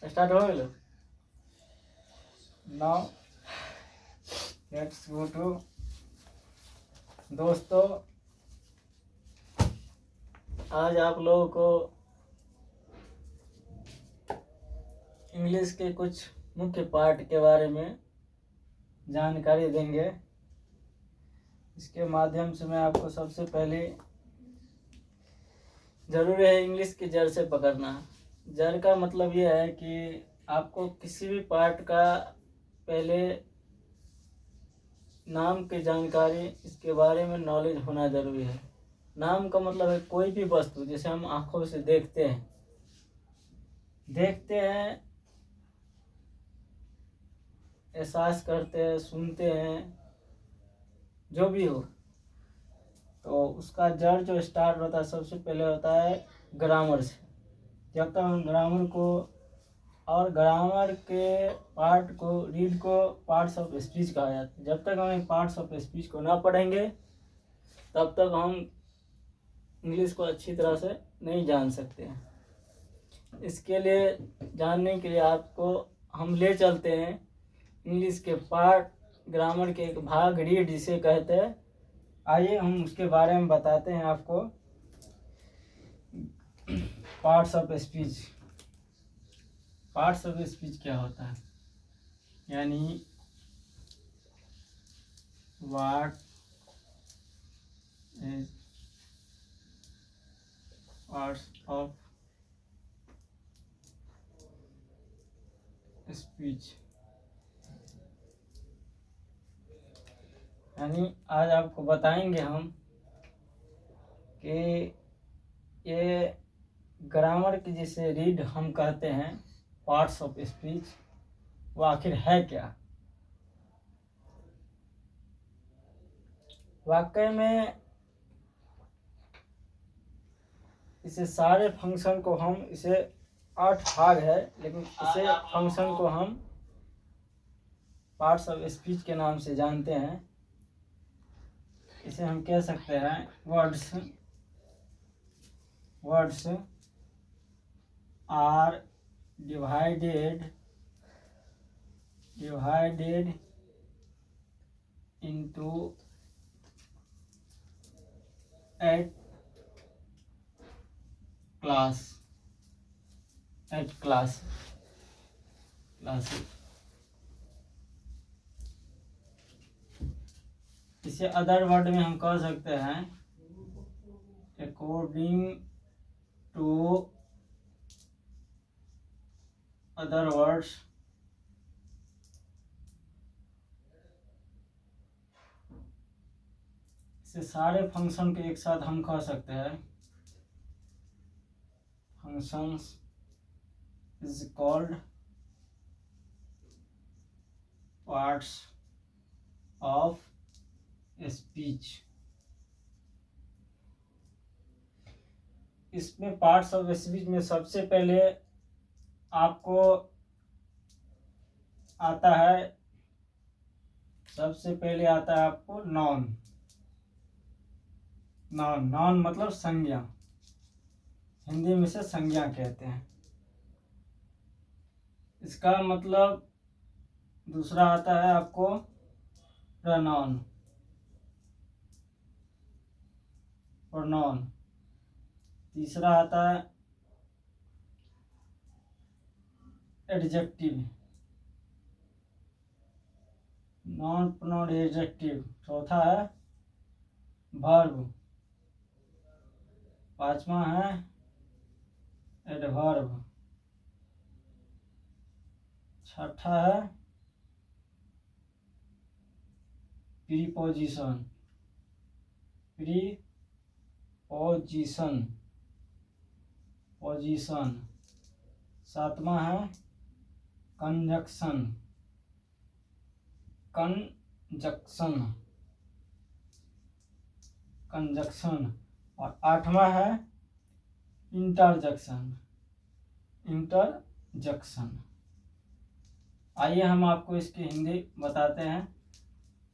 Start हो गया। Now let's go to दोस्तों, आज आप लोगों को इंग्लिश के कुछ मुख्य पार्ट के बारे में जानकारी देंगे। इसके माध्यम से मैं आपको सबसे पहले ज़रूरी है इंग्लिश की जड़ से पकड़ना। जड़ का मतलब ये है कि आपको किसी भी पार्ट का पहले नाम की जानकारी, इसके बारे में नॉलेज होना ज़रूरी है। नाम का मतलब है कोई भी वस्तु, जैसे हम आँखों से देखते हैं, एहसास करते हैं, सुनते हैं, जो भी हो, तो उसका जड़ जो स्टार्ट होता है सबसे पहले होता है ग्रामर से। जब तक हम ग्रामर को और ग्रामर के पार्ट को, रीड को पार्ट्स ऑफ स्पीच कहा जाता है। जब तक हम पार्ट्स ऑफ स्पीच को ना पढ़ेंगे तब तक हम इंग्लिश को अच्छी तरह से नहीं जान सकते हैं। इसके लिए, जानने के लिए आपको हम ले चलते हैं इंग्लिश के पार्ट, ग्रामर के एक भाग, रीड जिसे कहते हैं। आइए हम उसके बारे में बताते हैं आपको। Parts of speech. Parts of speech क्या होता है, यानी what is parts of speech, यानी आज आपको बताएंगे हम कि ये ग्रामर की जिसे रीड हम कहते हैं, पार्ट्स ऑफ स्पीच, वो आखिर है क्या। वाकई में इसे सारे फंक्शन को हम, इसे 8 भाग है, लेकिन इसे फंक्शन को हम पार्ट्स ऑफ स्पीच के नाम से जानते हैं। इसे हम कह सकते हैं words are divided into 8 class. इसे अदर वर्ड में हम कह सकते हैं अकॉर्डिंग टू अदर वर्ड्स इसे सारे फंक्शन के एक साथ हम कह सकते हैं functions is called parts of speech. इसमें पार्ट्स ऑफ स्पीच में सबसे पहले आपको आता है आपको नॉन मतलब संज्ञा, हिंदी में से संज्ञा कहते हैं। इसका मतलब दूसरा आता है आपको प्रोनाउन। तीसरा आता है एडजेक्टिव, नॉन प्रोनाउन एडजेक्टिव। चौथा है वर्ब। पांचवा है एडवर्ब। छठा है प्रीपोजिशन। सातवां है कंजक्शन। और आठवां है इंटरजेक्शन। आइए हम आपको इसकी हिंदी बताते हैं।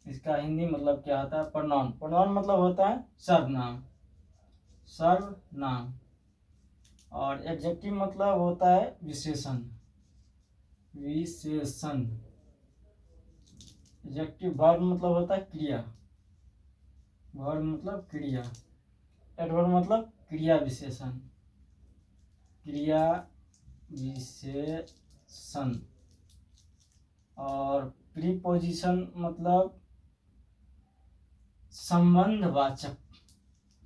इसका हिंदी मतलब क्या होता है। प्रोनाउन मतलब होता है सर्वनाम। और एडजेक्टिव मतलब होता है विशेषण। विशेषण। एडजेक्टिव वर्ब मतलब होता है क्रिया, वर्ब मतलब क्रिया, एडवर्ब मतलब क्रिया विशेषण, क्रिया विशेषण। और प्रीपोजिशन मतलब संबंधवाचक,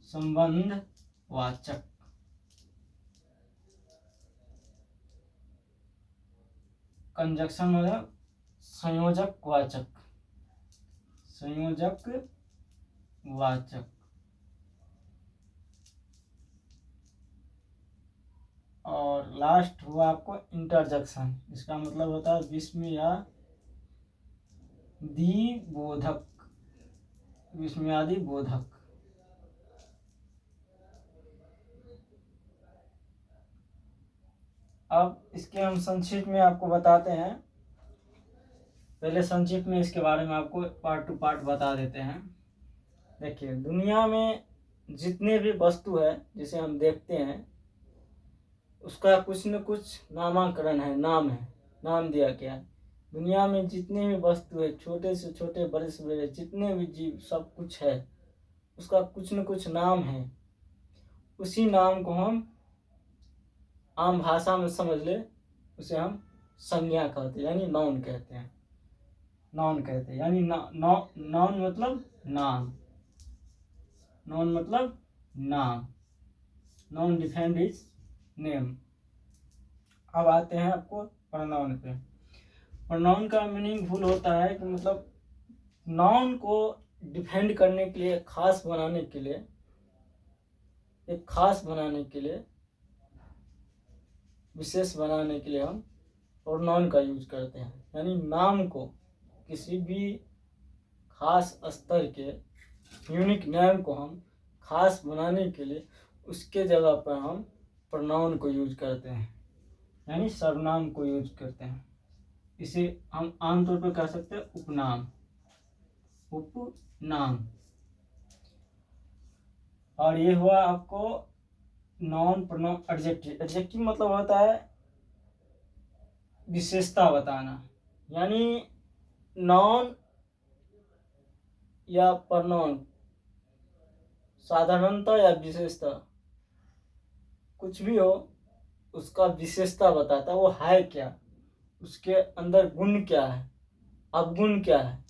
संबंधवाचक। कंजक्शन मतलब संयोजक वाचक, संयोजक वाचक। और लास्ट हुआ आपको इंटरजेक्शन, इसका मतलब होता है विस्मयादि बोधक, विस्मयादि बोधक। अब इसके हम संक्षिप्त में आपको बताते हैं। पहले संक्षिप्त में इसके बारे में आपको पार्ट टू पार्ट बता देते हैं। देखिए, दुनिया में जितने भी वस्तु है जिसे हम देखते हैं उसका कुछ न कुछ नामाकरण है, नाम है, नाम दिया गया है। दुनिया में जितने भी वस्तु है, छोटे से छोटे, बड़े से बड़े, जितने भी जीव, सब कुछ है, उसका कुछ न कुछ नाम है। उसी नाम को हम आम भाषा में समझ ले, उसे हम संज्ञा कहते हैं, यानी नाउन कहते हैं। नाउन कहते हैं यानी नाउन मतलब नाम, नाउन मतलब नाम, नाउन डिफाइंड इज नेम। अब आते हैं आपको प्रोनाउन पे। प्रोनाउन का मीनिंग फुल होता है कि मतलब नाउन को डिफेंड करने के लिए, खास बनाने के लिए, एक खास बनाने के लिए, विशेष बनाने के लिए हम प्रोनाउन का यूज करते हैं। यानी नाम को, किसी भी खास स्तर के यूनिक नेम को हम खास बनाने के लिए उसके जगह पर हम प्रोनाउन को यूज करते हैं, यानी सर्वनाम को यूज करते हैं। इसे हम आमतौर पर कह सकते हैं उपनाम, उपनाम। और ये हुआ आपको नॉन प्रोनाउन। एडजेक्टिव, एडजेक्टिव मतलब होता है विशेषता बताना, यानी नॉन या प्रोनाउन साधारणता या विशेषता कुछ भी हो, उसका विशेषता बताता है, वो है क्या, उसके अंदर गुण क्या है, अवगुण क्या है,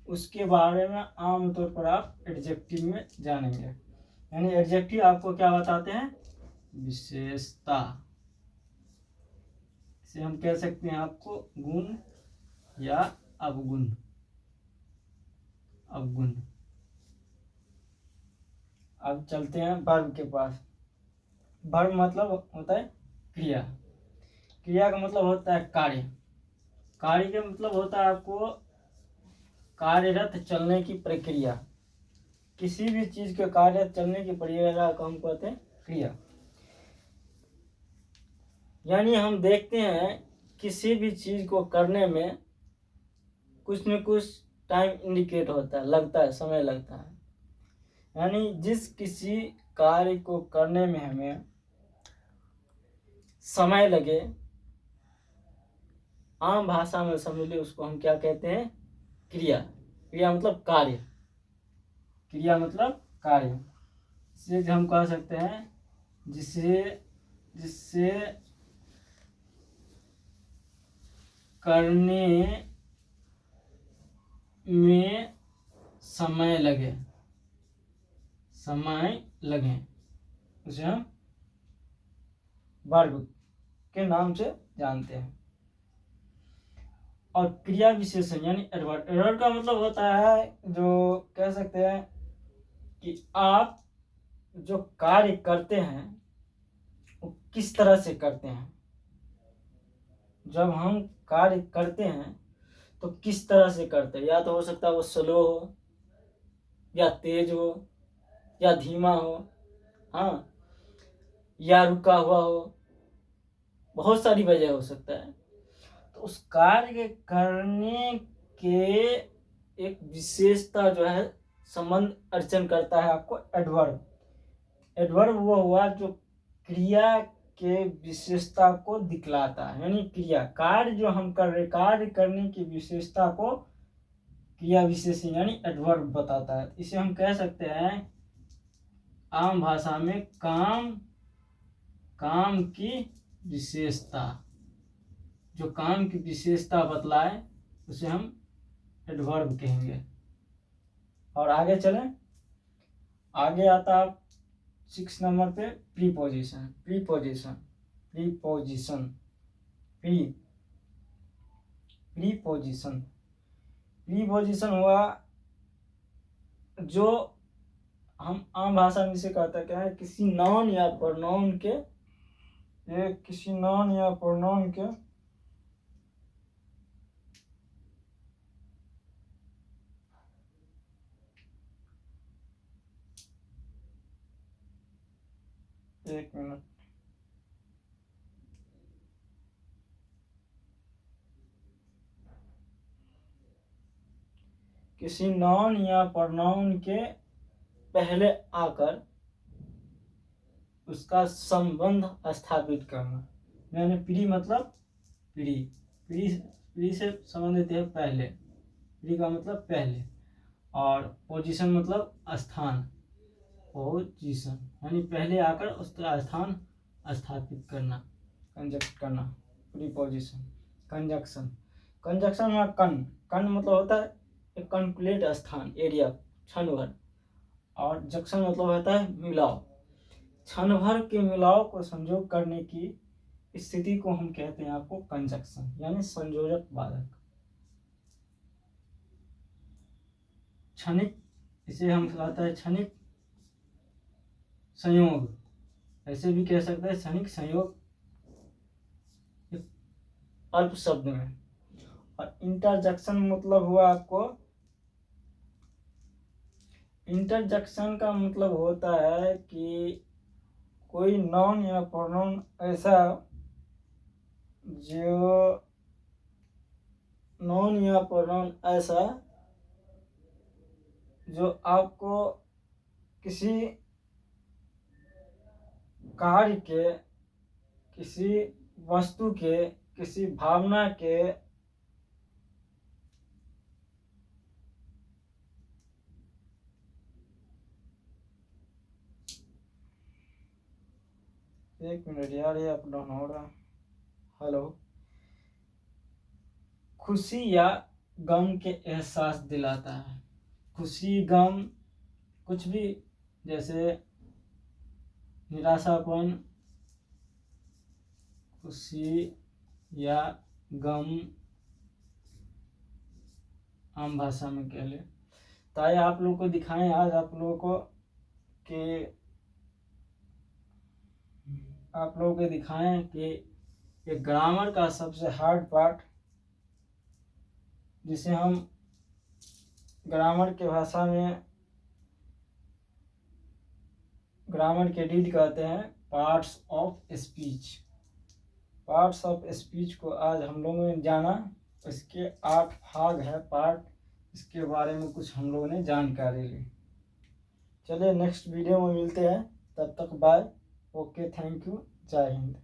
उसके बारे में आमतौर पर आप एडजेक्टिव में जानेंगे। यानी एडजेक्टिव आपको क्या बताते हैं, विशेषता। इसे हम कह सकते हैं आपको गुण या अवगुण, अवगुण। अब चलते हैं वर्ब के पास। वर्ब मतलब होता है क्रिया, क्रिया का मतलब होता है कार्य, कार्य का मतलब होता है आपको कार्यरत चलने की प्रक्रिया। किसी भी चीज के कार्य चलने की प्रक्रिया को हम कहते हैं क्रिया। यानी हम देखते हैं किसी भी चीज को करने में कुछ न कुछ टाइम इंडिकेट होता है, लगता है, समय लगता है। यानी जिस किसी कार्य को करने में हमें समय लगे, आम भाषा में समझ लीजिए, उसको हम क्या कहते हैं, क्रिया। क्रिया मतलब कार्य, क्रिया मतलब कार्य। इसे हम कह सकते हैं जिससे करने में समय लगे, समय लगे, उसे हम वर्ब के नाम से जानते हैं। और क्रिया विशेषण यानी एडवर्ब, एडवर्ब का मतलब होता है, जो कह सकते हैं कि आप जो कार्य करते हैं वो किस तरह से करते हैं। जब हम कार्य करते हैं तो किस तरह से करते हैं, या तो हो सकता है वो स्लो हो, या तेज हो, या धीमा हो, हाँ, या रुका हुआ हो, बहुत सारी वजह हो सकता है। तो उस कार्य करने के एक विशेषता जो है संबंध अर्चन करता है आपको एडवर्ब। एडवर्ब वो हुआ जो क्रिया के विशेषता को दिखलाता है, यानी क्रिया, कार्य जो हम कर रहे, कार्य करने की विशेषता को क्रिया विशेषण यानी एडवर्ब बताता है। इसे हम कह सकते हैं आम भाषा में काम की विशेषता। जो काम की विशेषता बतलाए उसे हम एडवर्ब कहेंगे। और आगे चलें, आगे आता है 6 नंबर पे प्रीपोजिशन। प्रीपोजिशन हुआ जो हम आम भाषा में इसे कहते हैं, क्या है, किसी नाउन या प्रोनाउन के, ये किसी नाउन या प्रोनाउन के एक मिनट, किसी नाउन या प्रोनाउन के पहले आकर उसका संबंध स्थापित करना, यानी प्री मतलब प्री से संबंधित है पहले, प्री का मतलब पहले, और पोजीशन मतलब स्थान, पोजीशन यानी पहले आकर उसका स्थान स्थापित करना, कंजक्ट करना, प्रीपोजिशन। कंजक्शन में कन मतलब होता है एक कंप्लीट स्थान, एरिया, क्षण भर, और जंक्शन मतलब होता है मिलाव, क्षण भर के मिलाव को संयोग करने की स्थिति को हम कहते हैं आपको कंजक्शन, यानी संयोजक वादक। क्षणिक, इसे हम कहते हैं क्षणिक संयोग, ऐसे भी कह सकते हैं क्षणिक संयोग अल्प शब्द में। और इंटरजक्शन मतलब हुआ आपको, इंटरजक्शन का मतलब होता है कि कोई नाउन या प्रोनाउन ऐसा जो नाउन या प्रोनाउन ऐसा जो आपको किसी कार्य के, किसी वस्तु के, किसी भावना के एक मिनट यार, ये अप डाउन हो रहा। हेलो, खुशी या गम के एहसास दिलाता है। खुशी, गम, कुछ भी, जैसे निराशापन, खुशी या गम आम भाषा में कह ले। ताकि आप लोग को दिखाएं आज आप लोगों को कि आप लोगों को दिखाएं कि ये ग्रामर का सबसे हार्ड पार्ट, जिसे हम ग्रामर के भाषा में ग्रामर के रीड कहते हैं, parts of speech. Parts of speech को आज हम लोगों ने जाना, इसके 8 भाग है पार्ट, इसके बारे में कुछ हम लोगों ने जानकारी ली। चलिए नेक्स्ट वीडियो में मिलते हैं, तब तक बाय, ओके, थैंक यू, जय हिंद।